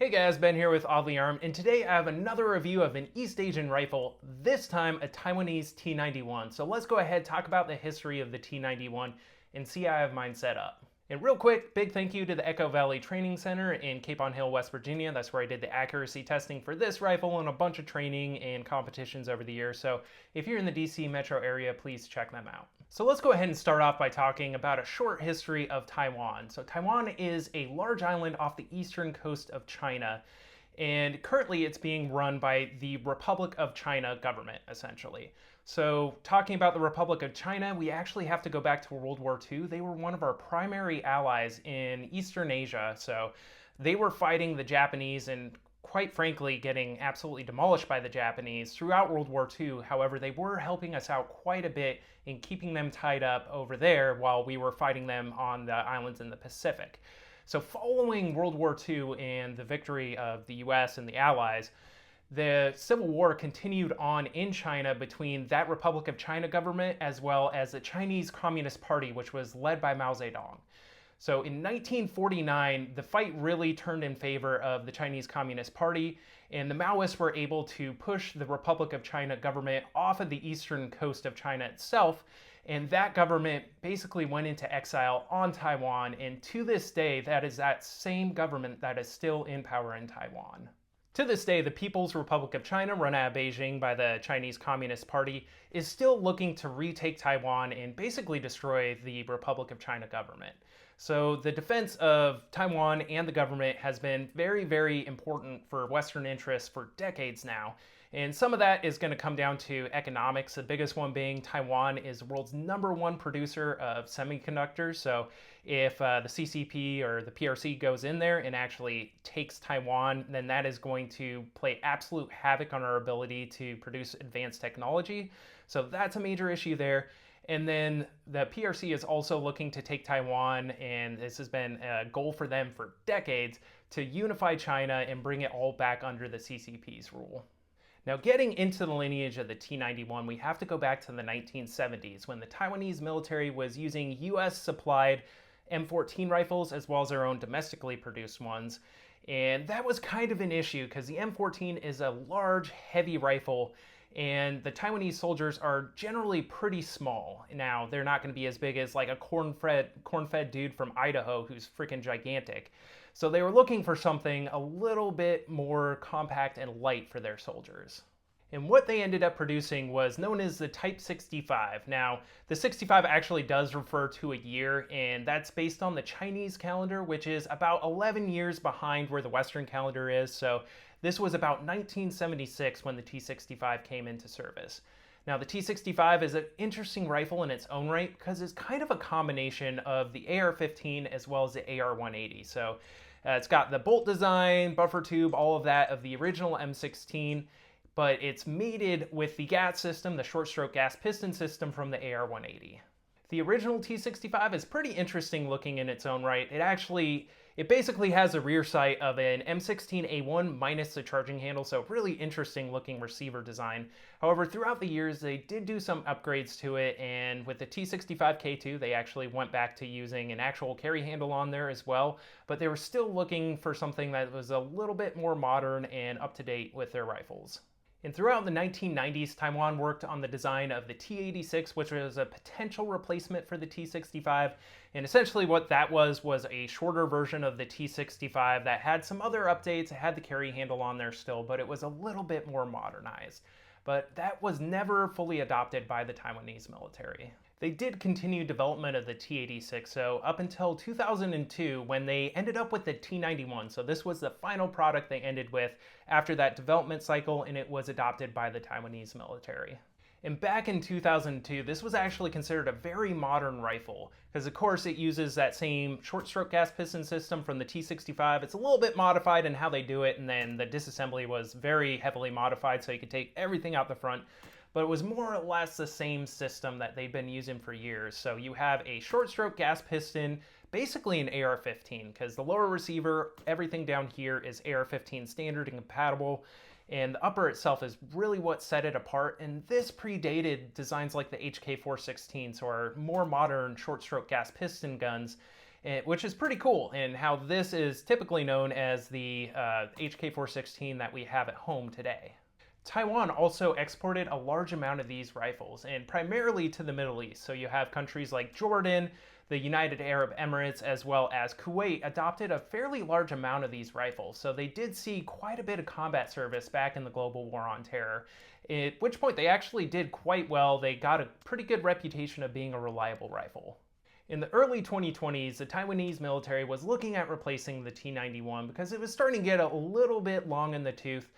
Hey guys, Ben here with Oddly Armed, and today I have another review of an East Asian rifle, this time a Taiwanese T91. So let's go ahead, talk about the history of the T91 and see how I have mine set up. And real quick, big thank you to the Echo Valley Training Center in Cape on Hill, West Virginia. That's where I did the accuracy testing for this rifle and a bunch of training and competitions over the years. So if you're in the DC metro area, please check them out. So let's go ahead and start off by talking about a short history of Taiwan. So Taiwan is a large island off the eastern coast of China, and currently it's being run by the Republic of China government, essentially. So talking about the Republic of China, we actually have to go back to World War II. They were one of our primary allies in Eastern Asia. So they were fighting the Japanese and quite frankly getting absolutely demolished by the Japanese throughout World War II. However, they were helping us out quite a bit in keeping them tied up over there while we were fighting them on the islands in the Pacific. So following World War II and the victory of the US and the Allies, the Civil War continued on in China between that Republic of China government as well as the Chinese Communist Party, which was led by Mao Zedong. So in 1949, the fight really turned in favor of the Chinese Communist Party, and the Maoists were able to push the Republic of China government off of the eastern coast of China itself, and that government basically went into exile on Taiwan, and to this day, that is that same government that is still in power in Taiwan. To this day, the People's Republic of China, run out of Beijing by the Chinese Communist Party, is still looking to retake Taiwan and basically destroy the Republic of China government. So the defense of Taiwan and the government has been very, very important for Western interests for decades now. And some of that is going to come down to economics, the biggest one being Taiwan is the world's #1 producer of semiconductors. So if the CCP or the PRC goes in there and actually takes Taiwan, then that is going to play absolute havoc on our ability to produce advanced technology. So that's a major issue there. And then the PRC is also looking to take Taiwan, and this has been a goal for them for decades, to unify China and bring it all back under the CCP's rule. Now, getting into the lineage of the T91, we have to go back to the 1970s when the Taiwanese military was using US-supplied M14 rifles as well as their own domestically produced ones. And that was kind of an issue because the M14 is a large, heavy rifle, and the Taiwanese soldiers are generally pretty small. Now, they're not going to be as big as like a corn-fed dude from Idaho who's freaking gigantic. So they were looking for something a little bit more compact and light for their soldiers. And what they ended up producing was known as the Type 65. Now, the 65 actually does refer to a year, and that's based on the Chinese calendar, which is about 11 years behind where the Western calendar is. So this was about 1976 when the T65 came into service. Now, the T65 is an interesting rifle in its own right because it's kind of a combination of the AR-15 as well as the AR-180. So it's got the bolt design, buffer tube, all of that of the original M16, but it's mated with the GAT system, the short stroke gas piston system from the AR-180. The original T65 is pretty interesting looking in its own right. It basically has a rear sight of an M16A1 minus the charging handle, so really interesting looking receiver design. However, throughout the years, they did do some upgrades to it, and with the T65K2, they actually went back to using an actual carry handle on there as well, but they were still looking for something that was a little bit more modern and up to date with their rifles. And throughout the 1990s, Taiwan worked on the design of the T86, which was a potential replacement for the T65. And essentially what that was a shorter version of the T65 that had some other updates. It had the carry handle on there still, but it was a little bit more modernized. But that was never fully adopted by the Taiwanese military. They did continue development of the T86, so up until 2002 when they ended up with the T91. So this was the final product they ended with after that development cycle, and it was adopted by the Taiwanese military. And back in 2002, this was actually considered a very modern rifle because of course it uses that same short stroke gas piston system from the T65. It's a little bit modified in how they do it, and then the disassembly was very heavily modified so you could take everything out the front. But it was more or less the same system that they've been using for years. So you have a short stroke gas piston, basically an AR-15, because the lower receiver, everything down here is AR-15 standard and compatible, and the upper itself is really what set it apart, and this predated designs like the HK416, so our more modern short stroke gas piston guns. which is pretty cool, and how this is typically known as the HK416 that we have at home today. Taiwan also exported a large amount of these rifles, and primarily to the Middle East. So you have countries like Jordan, the United Arab Emirates, as well as Kuwait adopted a fairly large amount of these rifles. So they did see quite a bit of combat service back in the global war on terror, at which point they actually did quite well. They got a pretty good reputation of being a reliable rifle. In the early 2020s, the Taiwanese military was looking at replacing the T91 because it was starting to get a little bit long in the tooth.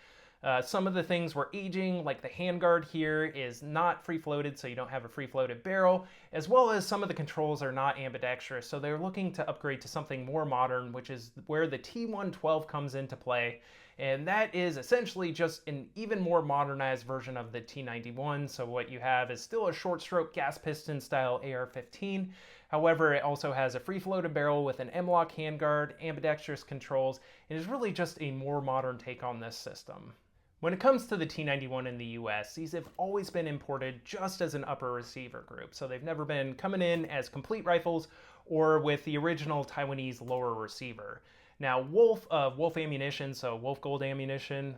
Some of the things were aging, like the handguard here is not free-floated, so you don't have a free-floated barrel, as well as some of the controls are not ambidextrous, so they're looking to upgrade to something more modern, which is where the T112 comes into play, and that is essentially just an even more modernized version of the T91. So what you have is still a short-stroke gas piston style AR-15. However, it also has a free-floated barrel with an M-LOK handguard, ambidextrous controls, and is really just a more modern take on this system. When it comes to the T91 in the US, these have always been imported just as an upper receiver group, so they've never been coming in as complete rifles or with the original Taiwanese lower receiver. Now, Wolf Ammunition, so Wolf Gold Ammunition,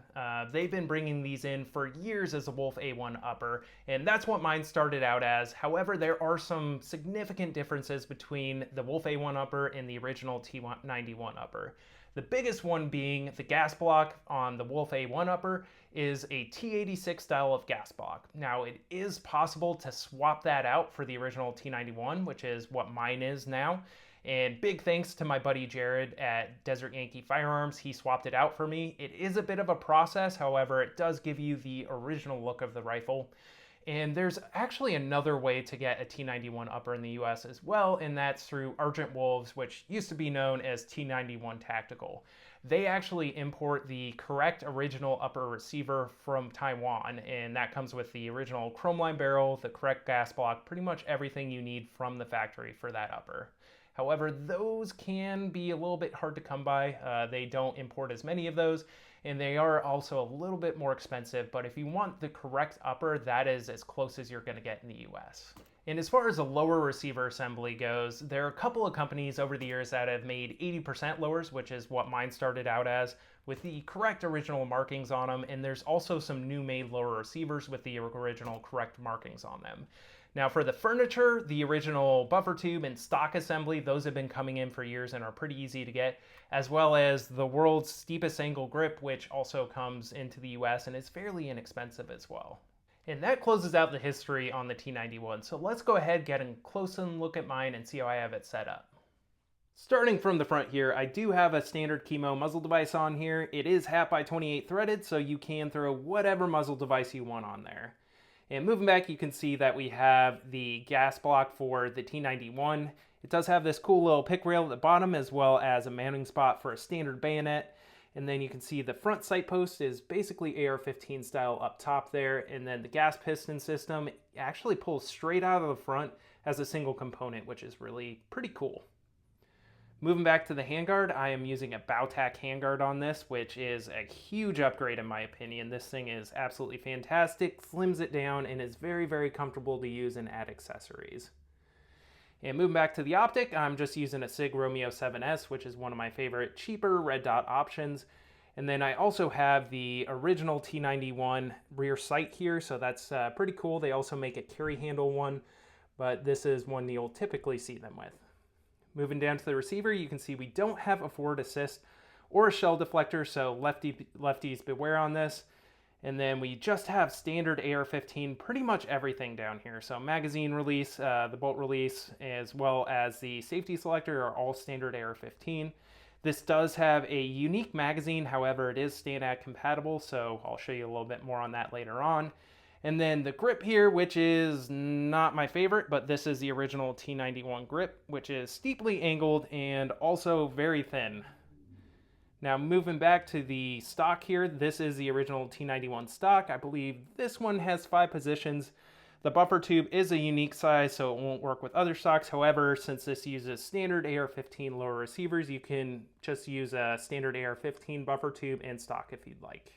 they've been bringing these in for years as a Wolf A1 upper, and that's what mine started out as. However, there are some significant differences between the Wolf A1 upper and the original T91 upper. The biggest one being the gas block on the Wolf A1 upper is a T86 style of gas block. Now, it is possible to swap that out for the original T91, which is what mine is now. And big thanks to my buddy Jared at Desert Yankee Firearms. He swapped it out for me. It is a bit of a process, however, it does give you the original look of the rifle. And there's actually another way to get a T91 upper in the US as well, and that's through Argent Wolves, which used to be known as T91 Tactical. They actually import the correct original upper receiver from Taiwan, and that comes with the original chrome line barrel, the correct gas block, pretty much everything you need from the factory for that upper. However, those can be a little bit hard to come by. They don't import as many of those, and they are also a little bit more expensive, but if you want the correct upper, that is as close as you're going to get in the US. And as far as a lower receiver assembly goes, there are a couple of companies over the years that have made 80% lowers, which is what mine started out as, with the correct original markings on them, and there's also some new made lower receivers with the original correct markings on them. Now for the furniture, the original buffer tube and stock assembly, those have been coming in for years and are pretty easy to get, as well as the world's steepest angle grip, which also comes into the US and is fairly inexpensive as well. And that closes out the history on the T91, so let's go ahead, get a close look at mine and see how I have it set up. Starting from the front here, I do have a standard Chemo muzzle device on here. It is 1/2x28 threaded, so you can throw whatever muzzle device you want on there. And moving back, you can see that we have the gas block for the T91. It does have this cool little pick rail at the bottom, as well as a mounting spot for a standard bayonet. And then you can see the front sight post is basically AR-15 style up top there. And then the gas piston system actually pulls straight out of the front as a single component, which is really pretty cool. Moving back to the handguard, I am using a Bowtac handguard on this, which is a huge upgrade in my opinion. This thing is absolutely fantastic, slims it down, and is very, very comfortable to use and add accessories. And moving back to the optic, I'm just using a SIG Romeo 7S, which is one of my favorite cheaper red dot options. And then I also have the original T91 rear sight here, so that's pretty cool. They also make a carry handle one, but this is one you'll typically see them with. Moving down to the receiver, you can see we don't have a forward assist or a shell deflector, so lefties beware on this. And then we just have standard AR-15, pretty much everything down here. So magazine release, the bolt release, as well as the safety selector are all standard AR-15. This does have a unique magazine, however, it is STANAG compatible, so I'll show you a little bit more on that later on. And then the grip here, which is not my favorite, but this is the original T91 grip, which is steeply angled and also very thin. Now moving back to the stock here, this is the original T91 stock. I believe this one has 5 positions. The buffer tube is a unique size, so it won't work with other stocks. However, since this uses standard AR-15 lower receivers, you can just use a standard AR-15 buffer tube and stock if you'd like.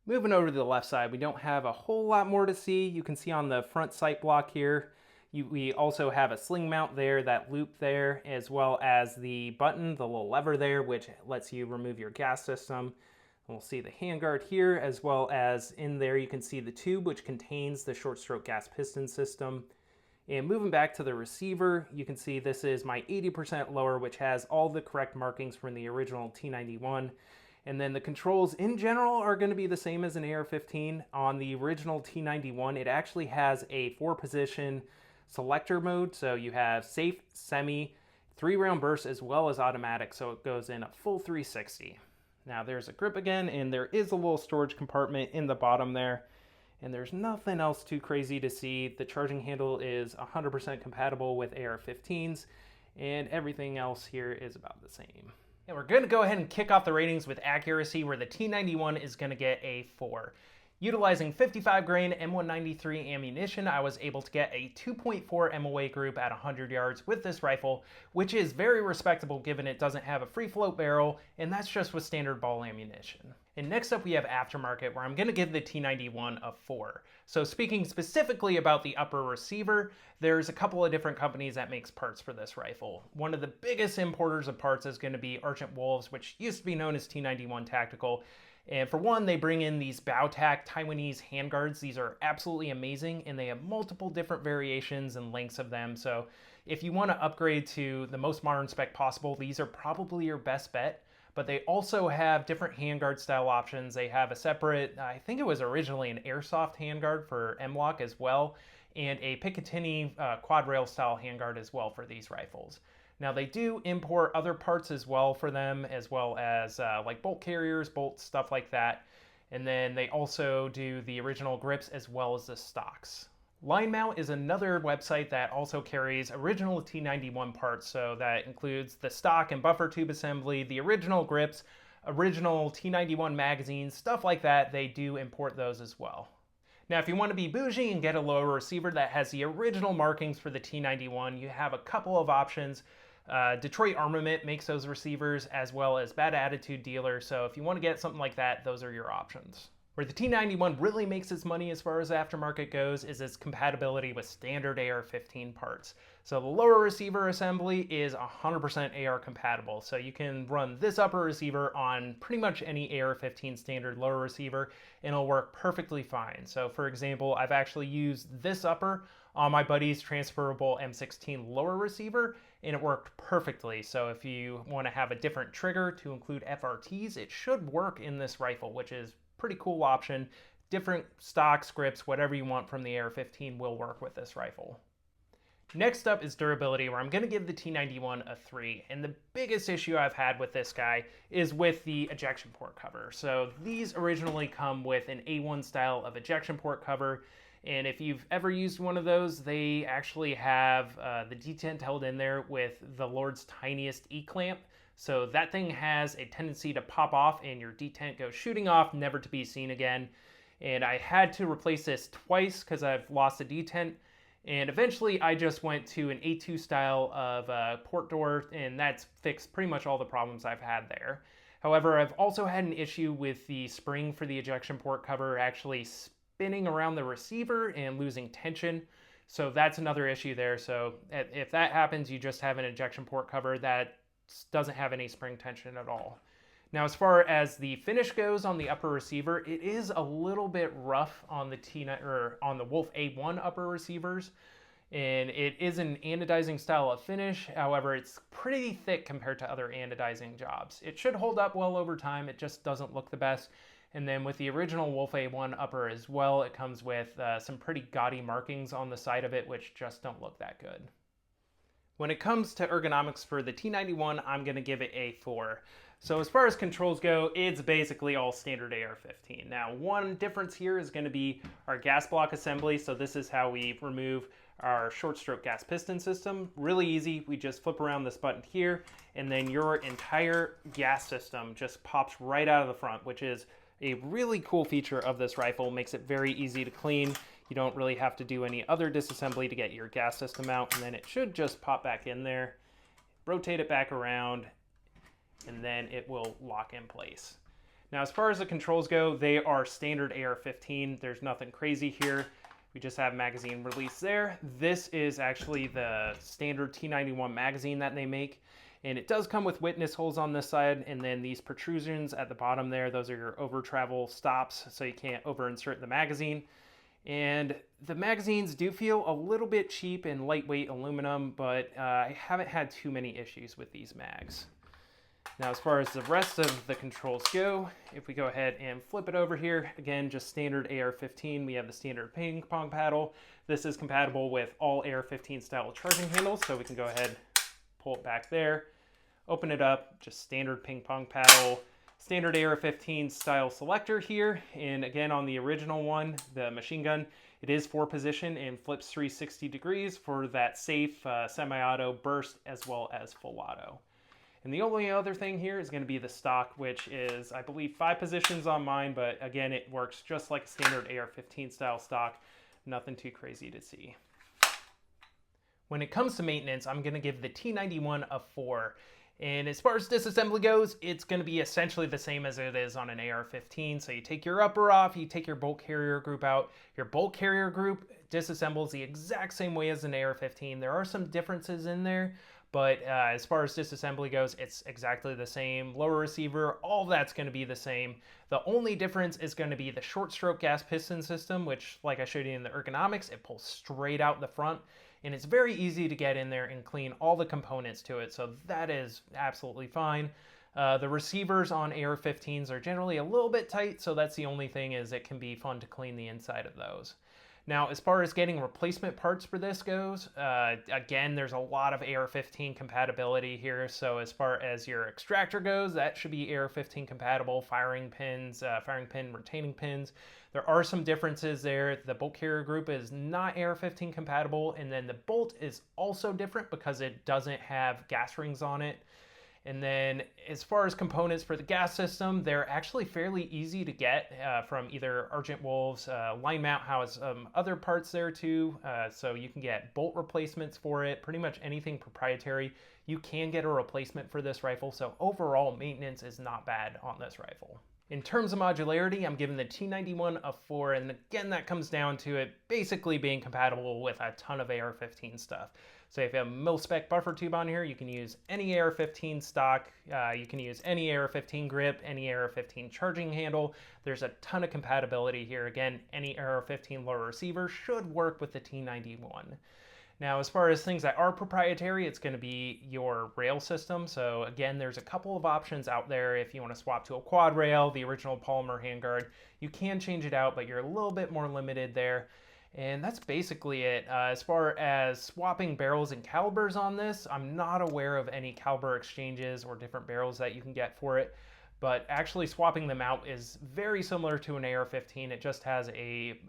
Moving over to the left side, we don't have a whole lot more to see. You can see on the front sight block here, We also have a sling mount there, that loop there, as well as the button, the little lever there, which lets you remove your gas system. We'll see the handguard here, as well as in there you can see the tube, which contains the short stroke gas piston system. And moving back to the receiver, you can see this is my 80% lower, which has all the correct markings from the original T91. And then the controls in general are going to be the same as an AR-15. On the original T91, it actually has a 4-position selector mode. So you have safe, semi, 3-round burst, as well as automatic. So it goes in a full 360. Now there's a grip again, and there is a little storage compartment in the bottom there. And there's nothing else too crazy to see. The charging handle is 100% compatible with AR-15s, and everything else here is about the same. And we're going to go ahead and kick off the ratings with accuracy, where the T91 is going to get a 4. Utilizing 55 grain M193 ammunition, I was able to get a 2.4 MOA group at 100 yards with this rifle, which is very respectable given it doesn't have a free float barrel, and that's just with standard ball ammunition. And next up we have Aftermarket, where I'm going to give the T91 a 4. So speaking specifically about the upper receiver, there's a couple of different companies that makes parts for this rifle. One of the biggest importers of parts is going to be Argent Wolves, which used to be known as T91 Tactical. And for one, they bring in these Baotac Taiwanese handguards. These are absolutely amazing, and they have multiple different variations and lengths of them. So if you want to upgrade to the most modern spec possible, these are probably your best bet. But they also have different handguard style options. They have a separate, I think it was originally an airsoft handguard for M-LOK as well, and a Picatinny quad rail style handguard as well for these rifles. Now they do import other parts as well for them, as well as like bolt carriers, bolts, stuff like that. And then they also do the original grips as well as the stocks. Line Mount is another website that also carries original T91 parts, so that includes the stock and buffer tube assembly, the original grips, original T91 magazines, stuff like that. They do import those as well. Now, if you want to be bougie and get a lower receiver that has the original markings for the T91, you have a couple of options. Detroit Armament makes those receivers, as well as Bad Attitude Dealer, so if you want to get something like that, those are your options. Where the T91 really makes its money as far as aftermarket goes is its compatibility with standard AR-15 parts. So the lower receiver assembly is 100% AR compatible. So you can run this upper receiver on pretty much any AR-15 standard lower receiver and it'll work perfectly fine. So for example, I've actually used this upper on my buddy's transferable M16 lower receiver and it worked perfectly. So if you want to have a different trigger to include FRTs, it should work in this rifle, which is pretty cool option. Different stock scripts, whatever you want from the AR-15 will work with this rifle. Next up is durability, where I'm going to give the T91 a 3. And the biggest issue I've had with this guy is with the ejection port cover. So these originally come with an A1 style of ejection port cover. And if you've ever used one of those, they actually have the detent held in there with the Lord's tiniest E-clamp. So that thing has a tendency to pop off and your detent goes shooting off, never to be seen again. And I had to replace this twice because I've lost a detent. And eventually I just went to an A2 style of port door, and that's fixed pretty much all the problems I've had there. However, I've also had an issue with the spring for the ejection port cover actually spinning around the receiver and losing tension. So that's another issue there. So if that happens, you just have an ejection port cover that doesn't have any spring tension at all. Now, as far as the finish goes on the upper receiver, it is a little bit rough on the Wolf A1 upper receivers, and it is an anodizing style of finish. However, it's pretty thick compared to other anodizing jobs. It should hold up well over time. It just doesn't look the best. And then with the original Wolf A1 upper as well, it comes with some pretty gaudy markings on the side of it, which just don't look that good. When it comes to ergonomics for the T91, I'm going to give it a 4. So as far as controls go, it's basically all standard AR-15. Now, one difference here is going to be our gas block assembly. So this is how we remove our short stroke gas piston system. Really easy. We just flip around this button here, and then your entire gas system just pops right out of the front, which is a really cool feature of this rifle. Makes it very easy to clean. You don't really have to do any other disassembly to get your gas system out, and then it should just pop back in there, rotate it back around, and then it will lock in place. Now, as far as the controls go, they are standard AR-15. There's nothing crazy here. We just have magazine release there. This is actually the standard T91 magazine that they make. And it does come with witness holes on this side, and then these protrusions at the bottom there, those are your over travel stops, so you can't over insert the magazine. And the magazines do feel a little bit cheap in lightweight aluminum, but I haven't had too many issues with these mags. Now, as far as the rest of the controls go, if we go ahead and flip it over here, again, just standard AR-15, we have the standard ping pong paddle. This is compatible with all AR-15 style charging handles, so we can go ahead, pull it back there, open it up, just standard ping pong paddle, standard AR-15 style selector here. And again, on the original one, the machine gun, it is 4-position and flips 360 degrees for that safe semi-auto burst as well as full auto. And the only other thing here is going to be the stock, which is, I believe, 5 positions on mine, but again, it works just like a standard AR-15 style stock. Nothing too crazy to see. When it comes to maintenance, I'm going to give the T91 a 4. And as far as disassembly goes, it's going to be essentially the same as it is on an AR-15. So you take your upper off, you take your bolt carrier group out. Your bolt carrier group disassembles the exact same way as an AR-15. There are some differences in there, but as far as disassembly goes, it's exactly the same. Lower receiver, all of that's going to be the same. The only difference is going to be the short stroke gas piston system, which, like I showed you in the ergonomics, it pulls straight out the front. And it's very easy to get in there and clean all the components to it, so that is absolutely fine. The receivers on AR-15s are generally a little bit tight, so that's the only thing, is it can be fun to clean the inside of those. Now, as far as getting replacement parts for this goes, again, there's a lot of AR-15 compatibility here. So as far as your extractor goes, that should be AR-15 compatible. Firing pins, firing pin retaining pins. There are some differences there. The bolt carrier group is not AR-15 compatible, and then the bolt is also different because it doesn't have gas rings on it. And then as far as components for the gas system, they're actually fairly easy to get from either Argent Wolves. Line Mount has other parts there too, so you can get bolt replacements for it. Pretty much anything proprietary, you can get a replacement for this rifle, so overall maintenance is not bad on this rifle. In terms of modularity, I'm giving the T91 a 4, and again, that comes down to it basically being compatible with a ton of AR-15 stuff. So if you have a mil-spec buffer tube on here, you can use any AR-15 stock, you can use any AR-15 grip, any AR-15 charging handle. There's a ton of compatibility here. Again, any AR-15 lower receiver should work with the T91. Now, as far as things that are proprietary, it's going to be your rail system. So again, there's a couple of options out there. If you want to swap to a quad rail, the original polymer handguard, you can change it out, but you're a little bit more limited there. And that's basically it. As far as swapping barrels and calibers on this, I'm not aware of any caliber exchanges or different barrels that you can get for it. But actually swapping them out is very similar to an AR-15. It just has a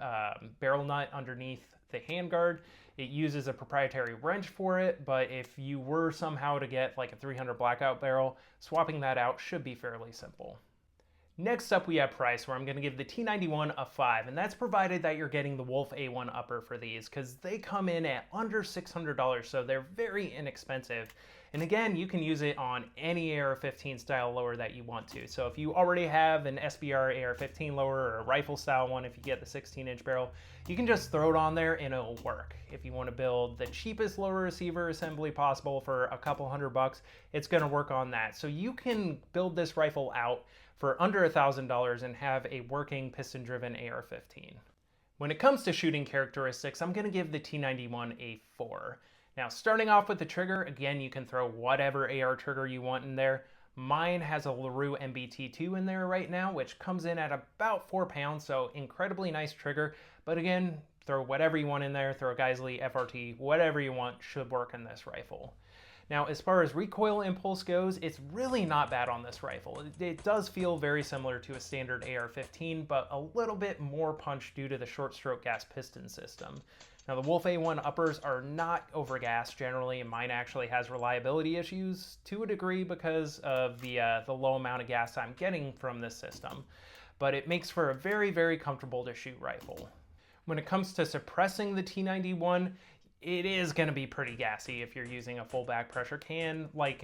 barrel nut underneath the handguard. It uses a proprietary wrench for it, but if you were somehow to get like a 300 blackout barrel, swapping that out should be fairly simple. Next up, we have price, where I'm going to give the T91 a 5, and that's provided that you're getting the Wolf A1 upper for these, because they come in at under $600, so they're very inexpensive. And again, you can use it on any AR-15 style lower that you want to. So if you already have an SBR AR-15 lower, or a rifle style one if you get the 16-inch barrel, you can just throw it on there and it'll work. If you want to build the cheapest lower receiver assembly possible for a couple $100, it's going to work on that. So you can build this rifle out for under $1,000 and have a working piston-driven AR-15. When it comes to shooting characteristics, I'm going to give the T91 a 4. Now, starting off with the trigger, again, you can throw whatever AR trigger you want in there. Mine has a LaRue MBT2 in there right now, which comes in at about 4 pounds, so incredibly nice trigger. But again, throw whatever you want in there, throw a Geisley, FRT, whatever you want should work in this rifle. Now, as far as recoil impulse goes, it's really not bad on this rifle. It does feel very similar to a standard AR-15, but a little bit more punch due to the short stroke gas piston system. Now, the Wolf A1 uppers are not overgassed generally, and mine actually has reliability issues to a degree because of the low amount of gas I'm getting from this system. But it makes for a very, very comfortable to shoot rifle. When it comes to suppressing the T91, it is going to be pretty gassy if you're using a full back pressure can like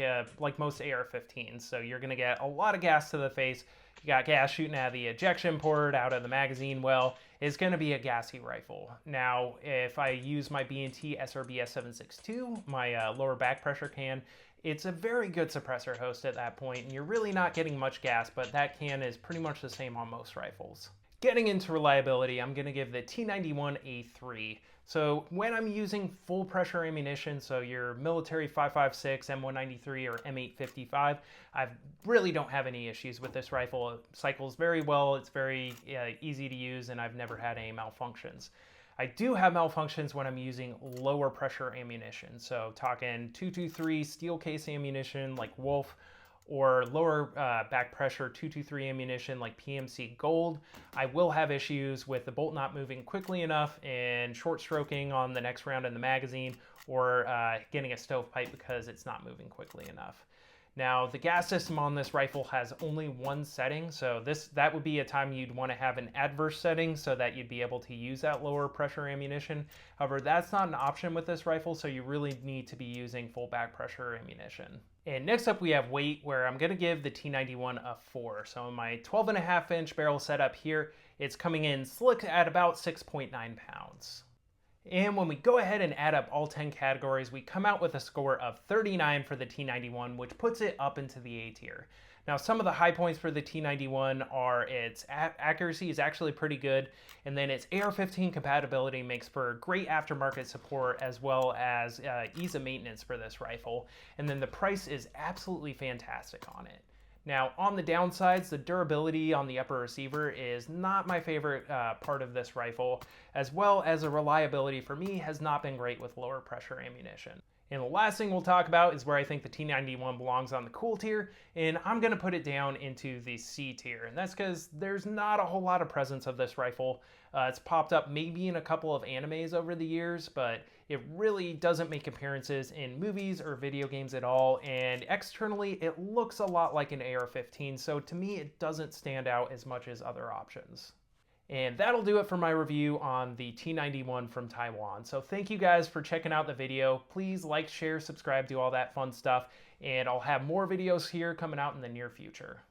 most AR-15s. So you're going to get a lot of gas to the face. You got gas shooting out of the ejection port, out of the magazine well. is going to be a gassy rifle. Now, if I use my B&T SRBS 762, my lower back pressure can, it's a very good suppressor host at that point, and you're really not getting much gas, but that can is pretty much the same on most rifles. Getting into reliability, I'm going to give the T91 a 3. So when I'm using full pressure ammunition, so your military 5.56, M193, or M855, I really don't have any issues with this rifle. It cycles very well, it's very easy to use, and I've never had any malfunctions. I do have malfunctions when I'm using lower pressure ammunition. So talking 223 steel case ammunition like Wolf, or lower back pressure 223 ammunition like PMC Gold. I will have issues with the bolt not moving quickly enough and short stroking on the next round in the magazine, or getting a stovepipe because it's not moving quickly enough. Now, the gas system on this rifle has only one setting, so that would be a time you'd want to have an adverse setting so that you'd be able to use that lower pressure ammunition. However, that's not an option with this rifle, so you really need to be using full back pressure ammunition. And next up we have weight, where I'm going to give the T91 a 4. So in my 12.5-inch barrel setup here, it's coming in slick at about 6.9 pounds. And when we go ahead and add up all 10 categories, we come out with a score of 39 for the T91, which puts it up into the A tier. Now, some of the high points for the T91 are its accuracy is actually pretty good, and then its AR-15 compatibility makes for great aftermarket support, as well as ease of maintenance for this rifle. And then the price is absolutely fantastic on it. Now, on the downsides, the durability on the upper receiver is not my favorite part of this rifle, as well as the reliability for me has not been great with lower pressure ammunition. And the last thing we'll talk about is where I think the T91 belongs on the cool tier, and I'm going to put it down into the C tier. And that's because there's not a whole lot of presence of this rifle. It's popped up maybe in a couple of animes over the years, but it really doesn't make appearances in movies or video games at all. And externally, it looks a lot like an AR-15, so to me, it doesn't stand out as much as other options. And that'll do it for my review on the T91 from Taiwan. So thank you guys for checking out the video. Please like, share, subscribe, do all that fun stuff. And I'll have more videos here coming out in the near future.